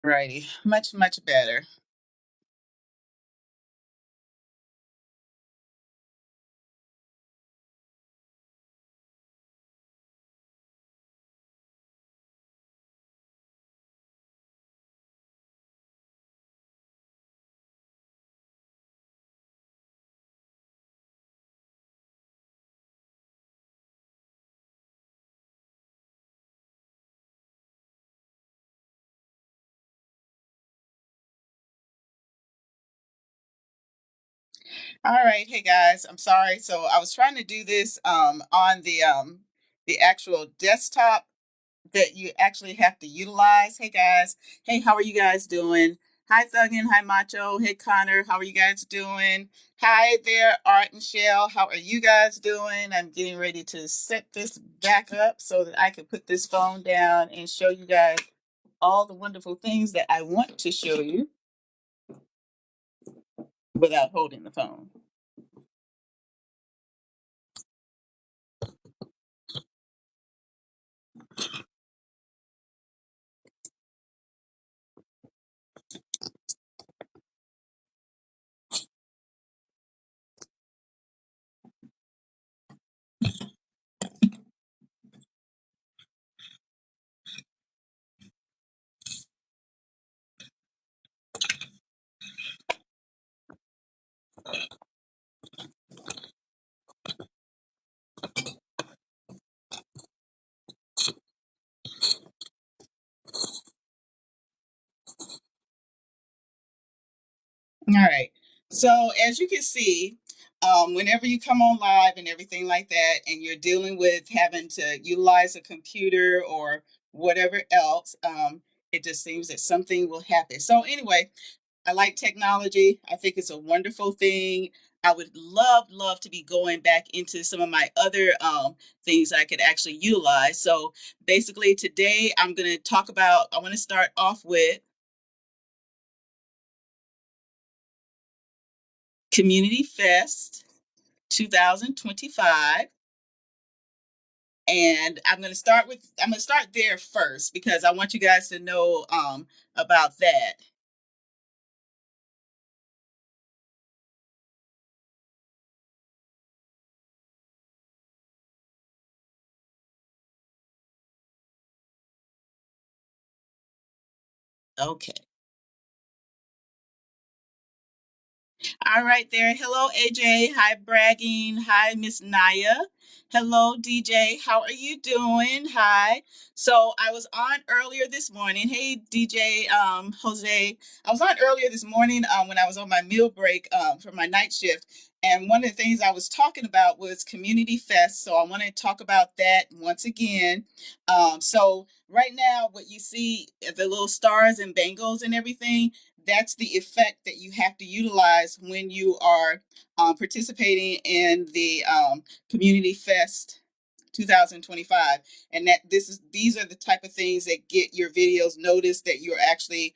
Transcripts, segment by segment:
Righty. Much, much better. All right. Hey guys, I'm sorry. So I was trying to do this on the actual desktop that you actually have to utilize. Hey guys. Hey, how are you guys doing? Hi Thuggin, hi Macho, hey Connor, how are you guys doing? Hi there, Art and Shell. How are you guys doing? I'm getting ready to set this back up so that I can put this phone down and show you guys all the wonderful things that I want to show you without holding the phone. All right. So as you can see, whenever you come on live and everything like that, and you're dealing with having to utilize a computer or whatever else, it just seems that something will happen. So anyway, I like technology. I think it's a wonderful thing. I would love to be going back into some of my other things I could actually utilize. So basically, today I'm going to talk about. I want to start off with Community Fest 2025. And I'm going to start there first because I want you guys to know about that. Okay. All right there. Hello, AJ. Hi, Bragging. Hi, Miss Naya. Hello, DJ. How are you doing? Hi. So I was on earlier this morning. Hey, DJ Jose. I was on earlier this morning when I was on my meal break for my night shift. And one of the things I was talking about was Community Fest. So I want to talk about that once again. So right now, what you see, the little stars and bangles and everything, that's the effect that you have to utilize when you are participating in the Community Fest 2025. And that these are the type of things that get your videos noticed that you're actually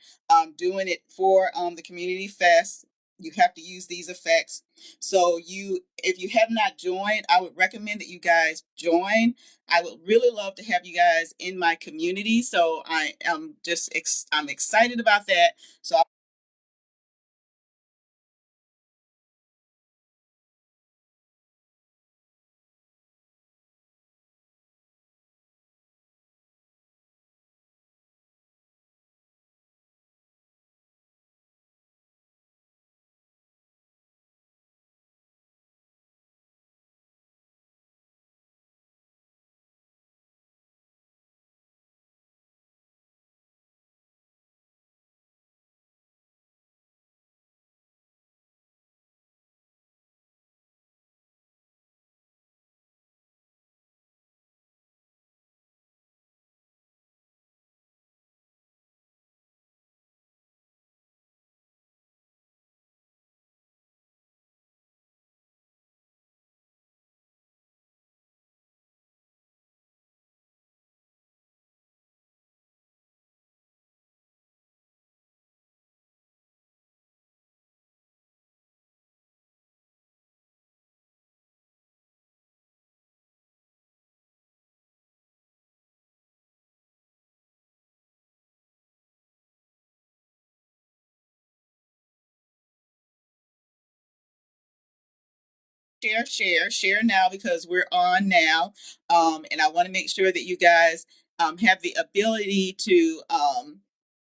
doing it for the Community Fest. You have to use these effects. So if you have not joined, I would recommend that you guys join. I would really love to have you guys in my community. So I am I'm excited about that. So share now because we're on now. And I want to make sure that you guys have the ability to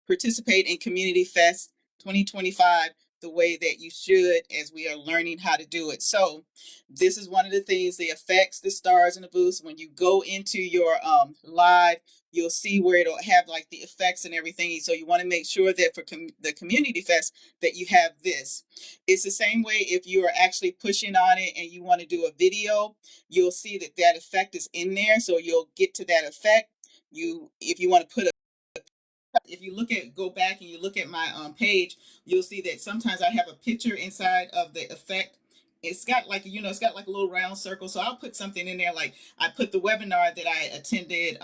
participate in Community Fest 2025 the way that you should as we are learning how to do it. So this is one of the things, the effects, the stars, and the boosts. When you go into your live, you'll see where it'll have like the effects and everything. So you want to make sure that for the Community Fest that you have this. It's the same way if you are actually pushing on it and you want to do a video, you'll see that that effect is in there. So you'll get to that effect. If you want to put if you go back and you look at my page, you'll see that sometimes I have a picture inside of the effect. It's got like, it's got like a little round circle. So I'll put something in there. Like I put the webinar that I attended,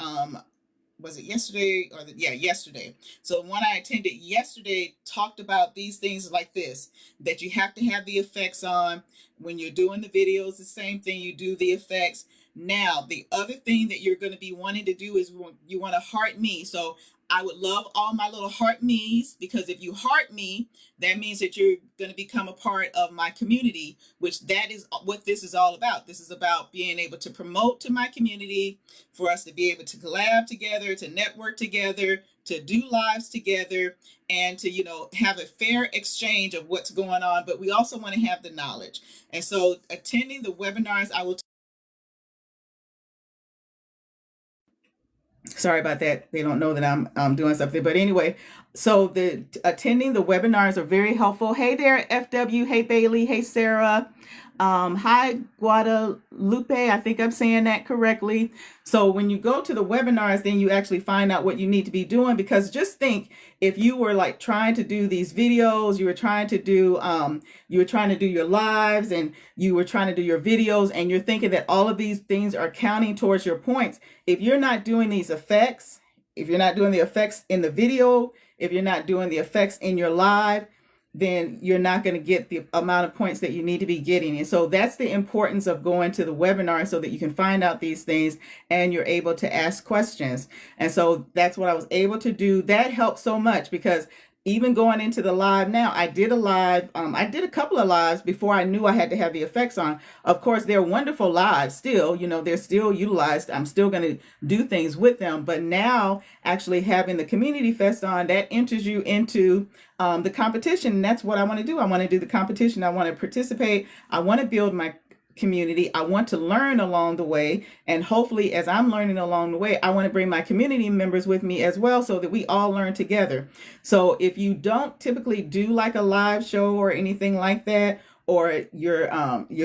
was it yesterday yesterday. So the one I attended yesterday talked about these things like this, that you have to have the effects on when you're doing the videos. The same thing, you do the effects. Now, the other thing that you're going to be wanting to do is you want to heart me. So I would love all my little heart me's, because if you heart me, that means that you're going to become a part of my community, which that is what this is all about. This is about being able to promote to my community, for us to be able to collab together, to network together, to do lives together, and to, have a fair exchange of what's going on. But we also want to have the knowledge. And so attending the webinars, sorry about that. They don't know that I'm doing something. But anyway, so attending the webinars are very helpful. Hey there, FW. Hey, Bailey. Hey, Sarah. Hi, Guadalupe. I think I'm saying that correctly. So when you go to the webinars, then you actually find out what you need to be doing, because just think, if you were like trying to do these videos, you were trying to do your lives, and you were trying to do your videos, and you're thinking that all of these things are counting towards your points. If you're not doing these effects, if you're not doing the effects in the video, if you're not doing the effects in your live, then you're not going to get the amount of points that you need to be getting. And so that's the importance of going to the webinar, so that you can find out these things and you're able to ask questions. And so that's what I was able to do. That helped so much, because even going into the live now, I did a live, I did a couple of lives before I knew I had to have the effects on. Of course, they're wonderful lives still, they're still utilized. I'm still going to do things with them. But now actually having the Community Fest on, that enters you into the competition. And that's what I want to do. I want to do the competition. I want to participate. I want to build my community. I want to learn along the way, and hopefully as I'm learning along the way, I want to bring my community members with me as well, so that we all learn together. So if you don't typically do like a live show or anything like that, or you're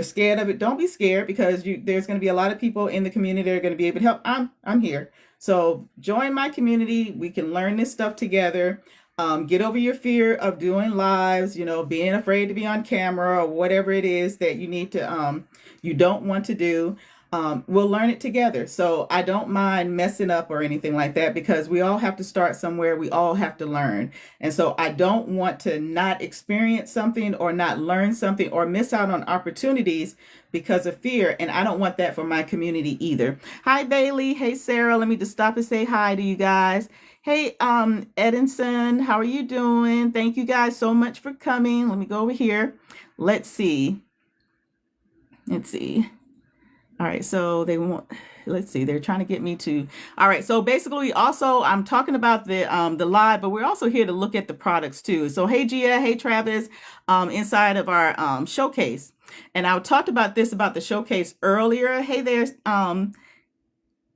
scared of it, don't be scared, because there's going to be a lot of people in the community that are going to be able to help. I'm here. So join my community. We can learn this stuff together. Get over your fear of doing lives, being afraid to be on camera, or whatever it is that you need to, you don't want to do. We'll learn it together. So I don't mind messing up or anything like that, because we all have to start somewhere. We all have to learn. And so I don't want to not experience something, or not learn something, or miss out on opportunities because of fear. And I don't want that for my community either. Hi, Bailey. Hey, Sarah. Let me just stop and say hi to you guys. Hey, Edinson, how are you doing? Thank you guys so much for coming. Let me go over here. Let's see. All right, so they're trying to get me to. All right, so basically also I'm talking about the live, but we're also here to look at the products too. So hey, Gia, hey, Travis, inside of our showcase. And I talked about the showcase earlier. Hey there,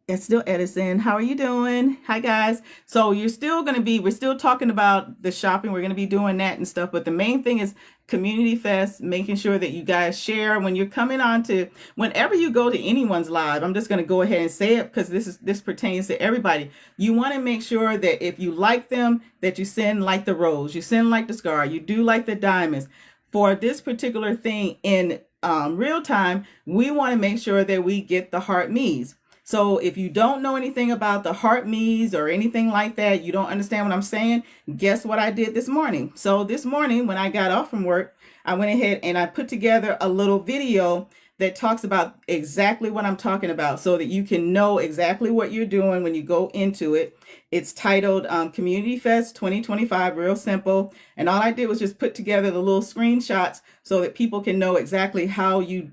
it's still Edison. How are you doing? Hi, guys. So we're still talking about the shopping. We're going to be doing that and stuff. But the main thing is Community Fest, making sure that you guys share when you're coming on to, whenever you go to anyone's live. I'm just going to go ahead and say it, because this pertains to everybody. You want to make sure that if you like them, that you send like the rose, you send like the scar, you do like the diamonds. For this particular thing in real time, we want to make sure that we get the heart me's. So if you don't know anything about the heart me's or anything like that, you don't understand what I'm saying, guess what I did this morning? So this morning when I got off from work, I went ahead and I put together a little video that talks about exactly what I'm talking about so that you can know exactly what you're doing when you go into it. It's titled Community Fest 2025, real simple. And all I did was just put together the little screenshots so that people can know exactly how you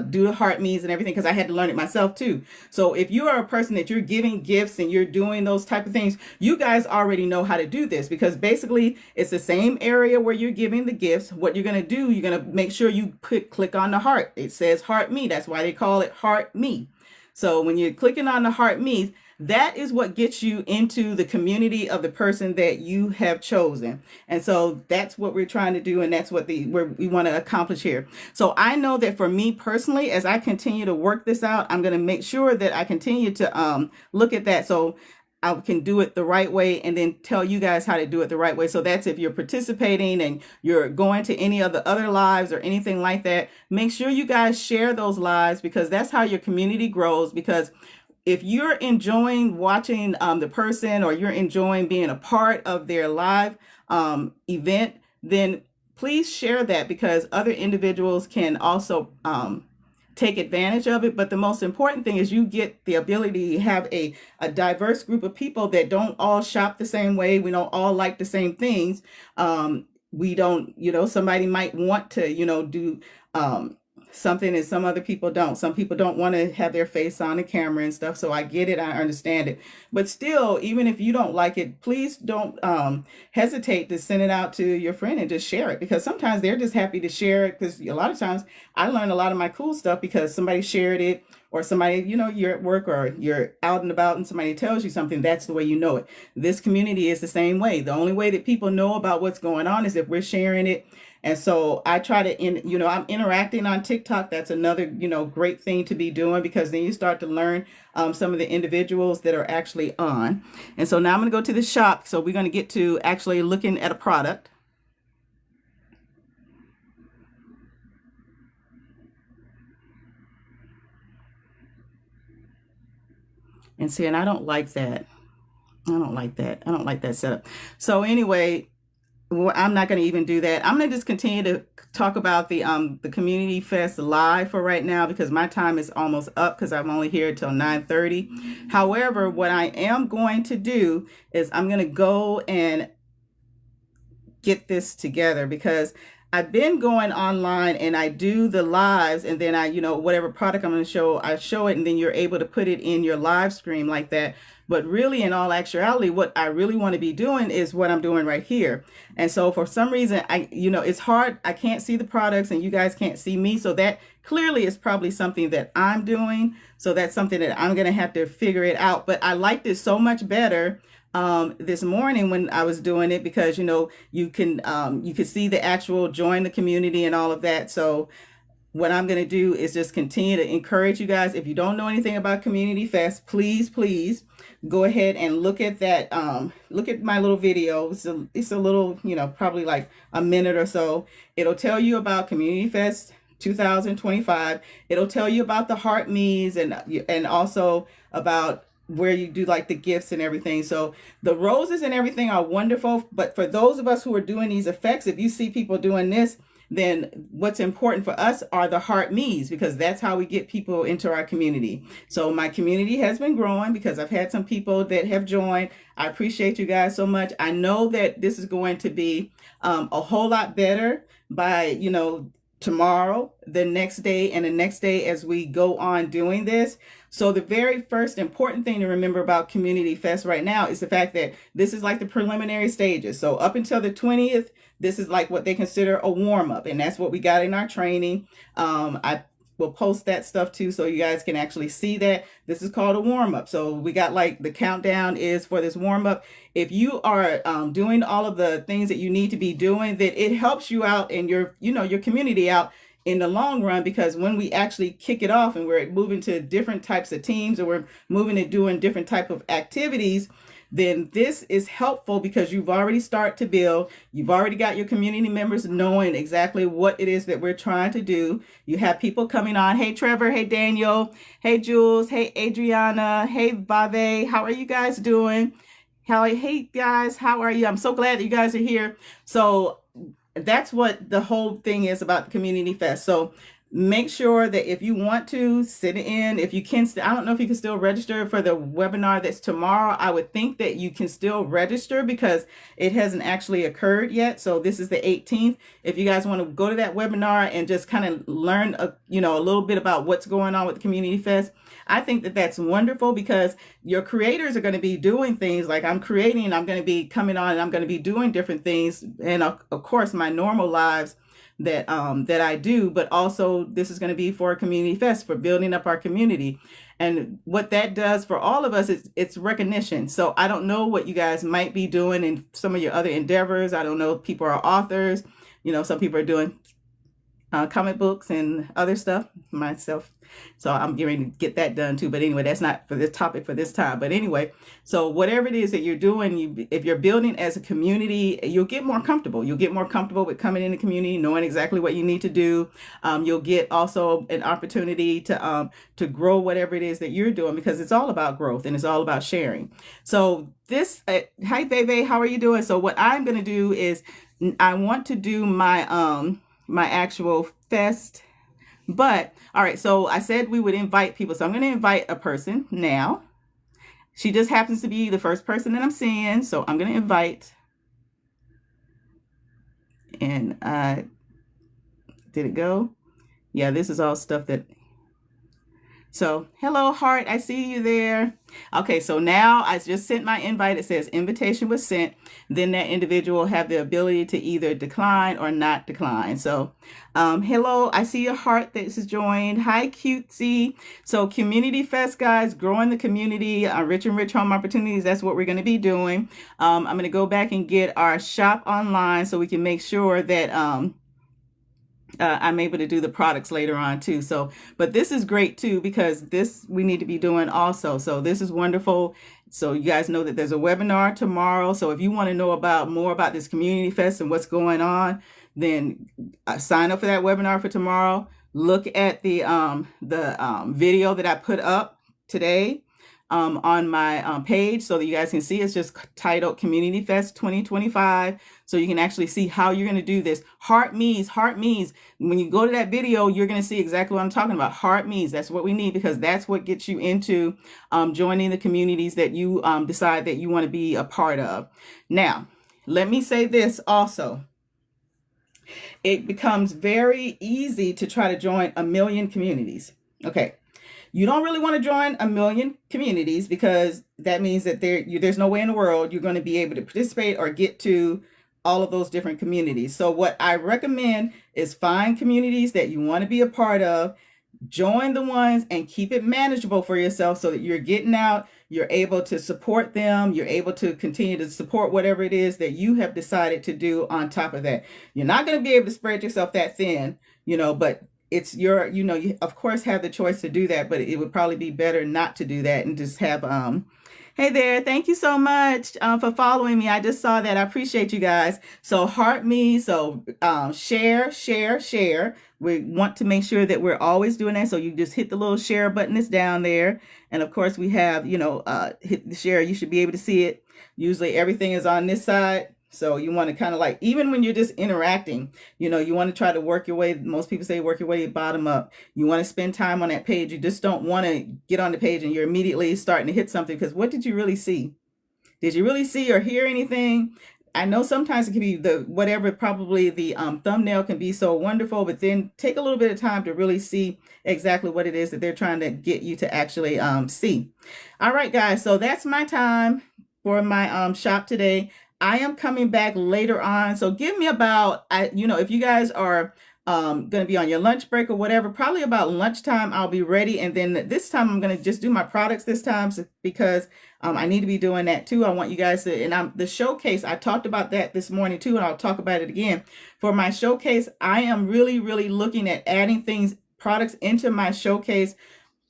do the heart means and everything, because I had to learn it myself too. So if you are a person that you're giving gifts and you're doing those type of things, you guys already know how to do this, because basically it's the same area where you're giving the gifts. What you're going to do, you're going to make sure you click on the heart. It says heart me. That's why they call it heart me. So when you're clicking on the heart me, that is what gets you into the community of the person that you have chosen. And so that's what we're trying to do, and that's what we want to accomplish here. So I know that for me personally, as I continue to work this out, I'm going to make sure that I continue to look at that so I can do it the right way, and then tell you guys how to do it the right way. So that's if you're participating and you're going to any of the other lives or anything like that, make sure you guys share those lives, because that's how your community grows. Because if you're enjoying watching the person, or you're enjoying being a part of their live event, then please share that, because other individuals can also take advantage of it. But the most important thing is you get the ability to have a diverse group of people that don't all shop the same way. We don't all like the same things. We don't, somebody might want to, do something and some other people don't. Some people don't want to have their face on the camera and stuff. So I get it. I understand it. But still, even if you don't like it, please don't hesitate to send it out to your friend and just share it, because sometimes they're just happy to share it. Because a lot of times I learn a lot of my cool stuff because somebody shared it, or somebody, you're at work or you're out and about and somebody tells you something. That's the way you know it. This community is the same way. The only way that people know about what's going on is if we're sharing it. And so I try to, I'm interacting on TikTok. That's another, great thing to be doing, because then you start to learn some of the individuals that are actually on. And so now I'm going to go to the shop. So we're going to get to actually looking at a product. And see, and I don't like that. I don't like that setup. So anyway, I'm not going to even do that. I'm going to just continue to talk about the Community Fest live for right now, because my time is almost up, because I'm only here till 9:30. However, what I am going to do is I'm going to go and get this together, because I've been going online and I do the lives, and then I, whatever product I'm going to show, I show it, and then you're able to put it in your live stream like that. But really, in all actuality, what I really want to be doing is what I'm doing right here. And so for some reason, it's hard. I can't see the products and you guys can't see me. So that clearly is probably something that I'm doing. So that's something that I'm going to have to figure it out. But I liked it so much better this morning when I was doing it, because, you can see the actual join the community and all of that. So what I'm going to do is just continue to encourage you guys. If you don't know anything about Community Fest, please go ahead and look at that. Look at my little video. It's a little, probably like a minute or so. It'll tell you about Community Fest 2025. It'll tell you about the heart me's, and also about where you do like the gifts and everything. So the roses and everything are wonderful. But for those of us who are doing these effects, if you see people doing this, then what's important for us are the heart me's, because that's how we get people into our community. So my community has been growing because I've had some people that have joined. I appreciate you guys so much. I know that this is going to be a whole lot better by, tomorrow, the next day, and the next day as we go on doing this. So the very first important thing to remember about Community Fest right now is the fact that this is like the preliminary stages. So up until the 20th, this is like what they consider a warm-up, and that's what we got in our training. I will post that stuff too, so you guys can actually see that. This is called a warm-up. So we got like the countdown is for this warm-up. If you are doing all of the things that you need to be doing, that it helps you out and your community out in the long run, because when we actually kick it off and we're moving to different types of teams, or we're moving to doing different type of activities, then this is helpful, because you've already started to build. You've already got your community members knowing exactly what it is that we're trying to do. You have people coming on. Hey, Trevor. Hey, Daniel. Hey, Jules. Hey, Adriana. Hey, Bave. How are you guys doing? Hey, guys. How are you? I'm so glad that you guys are here. So that's what the whole thing is about the Community Fest. So make sure that if you want to sit in, if you can, I don't know if you can still register for the webinar that's tomorrow. I would think that you can still register because it hasn't actually occurred yet. So this is the 18th. If you guys want to go to that webinar and just kind of learn, a little bit about what's going on with the Community Fest, I think that that's wonderful because your creators are going to be doing things like I'm creating, I'm going to be coming on and I'm going to be doing different things. And of course, my normal lives that I do, but also this is going to be for a Community Fest, for building up our community. And what that does for all of us is it's recognition. So I don't know what you guys might be doing in some of your other endeavors. I don't know if people are authors. Some people are doing comic books and other stuff myself. So I'm getting to get that done too. But anyway, that's not for the topic for this time. But anyway, so whatever it is that you're doing, if you're building as a community, you'll get more comfortable. You'll get more comfortable with coming in the community, knowing exactly what you need to do. You'll get also an opportunity to grow whatever it is that you're doing, because it's all about growth and it's all about sharing. So this, hi, Bebe, how are you doing? So what I'm going to do is I want to do my my actual fest. But all right, so I said we would invite people. So I'm going to invite a person now. She just happens to be the first person that I'm seeing. So I'm going to invite. And did it go? Yeah, this is all stuff that. So hello, Heart. I see you there. Okay, so now I just sent my invite. It says invitation was sent. Then that individual will have the ability to either decline or not decline. So hello, I see your Heart that is joined. Hi, Cutesy. So Community Fest, guys, growing the community, rich and rich home opportunities. That's what we're going to be doing. I'm going to go back and get our shop online so we can make sure that I'm able to do the products later on too. So, but this is great too, because this we need to be doing also. So this is wonderful. So you guys know that there's a webinar tomorrow. So if you want to know more about this Community Fest and what's going on, then sign up for that webinar for tomorrow. Look at the video that I put up today on my page so that you guys can see. It's just titled Community Fest 2025. So you can actually see how you're going to do this. Heart me's. When you go to that video, you're going to see exactly what I'm talking about. Heart me's. That's what we need, because that's what gets you into joining the communities that you decide that you want to be a part of. Now, let me say this also. It becomes very easy to try to join a million communities. Okay. You don't really want to join a million communities, because that means that there's no way in the world you're going to be able to participate or get to all of those different communities. So what I recommend is find communities that you want to be a part of, join the ones, and keep it manageable for yourself so that you're getting out, you're able to support them, you're able to continue to support whatever it is that you have decided to do on top of that. You're not going to be able to spread yourself that thin, but it's your, you of course have the choice to do that, but it would probably be better not to do that and just have, hey there, thank you so much for following me. I just saw that. I appreciate you guys. So heart me, so share. We want to make sure that we're always doing that. So you just hit the little share button that's down there. And of course we have, hit the share. You should be able to see it. Usually everything is on this side. So you want to kind of like, even when you're just interacting, you want to try to work your way. Most people say work your way bottom up. You want to spend time on that page. You just don't want to get on the page and you're immediately starting to hit something, because what did you really see? Did you really see or hear anything? I know sometimes it can be probably the thumbnail can be so wonderful, but then take a little bit of time to really see exactly what it is that they're trying to get you to actually see. All right, guys. So that's my time for my shop today. I am coming back later on. So give me about, if you guys are going to be on your lunch break or whatever, probably about lunchtime, I'll be ready. And then this time I'm going to just do my products this time, because I need to be doing that too. I want you guys to, and the showcase, I talked about that this morning too, and I'll talk about it again. For my showcase, I am really, really looking at adding products into my showcase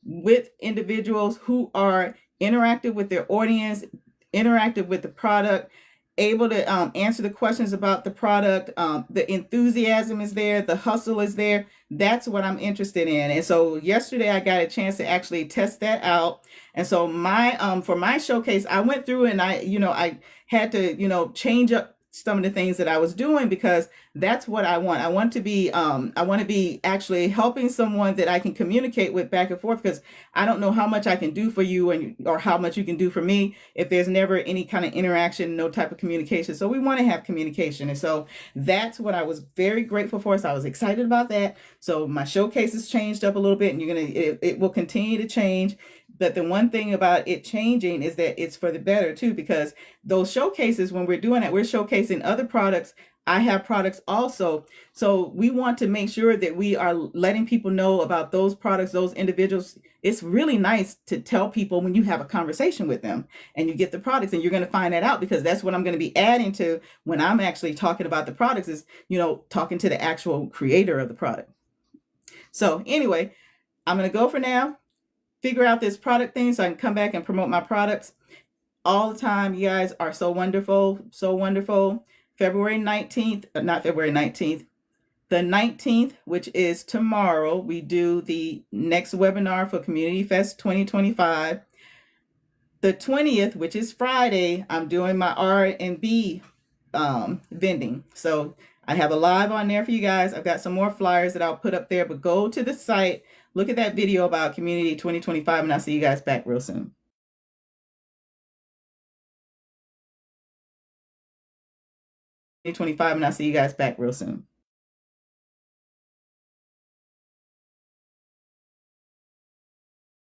with individuals who are interactive with their audience, interactive with the product, able to answer the questions about the product. The enthusiasm is there, the hustle is there. That's what I'm interested in. And so yesterday I got a chance to actually test that out. And so my for my showcase, I went through and I had to change up some of the things that I was doing, because that's what I want. I want to be actually helping someone that I can communicate with back and forth, because I don't know how much I can do for you or how much you can do for me if there's never any kind of interaction, no type of communication. So we want to have communication. And so that's what I was very grateful for. So I was excited about that. So my showcase has changed up a little bit, and it will continue to change. But the one thing about it changing is that it's for the better too, because those showcases, when we're doing it, we're showcasing other products. I have products also. So we want to make sure that we are letting people know about those products, those individuals. It's really nice to tell people when you have a conversation with them and you get the products, and you're going to find that out, because that's what I'm going to be adding to when I'm actually talking about the products, is, talking to the actual creator of the product. So anyway, I'm going to go for now, figure out this product thing so I can come back and promote my products all the time. You guys are so wonderful, so wonderful. February 19th, not February 19th, the 19th, which is tomorrow, we do the next webinar for Community Fest 2025. The 20th, which is Friday, I'm doing my R&B vending. So I have a live on there for you guys. I've got some more flyers that I'll put up there, but go to the site, look at that video about Community 2025, and I'll see you guys back real soon. 2025, and I'll see you guys back real soon.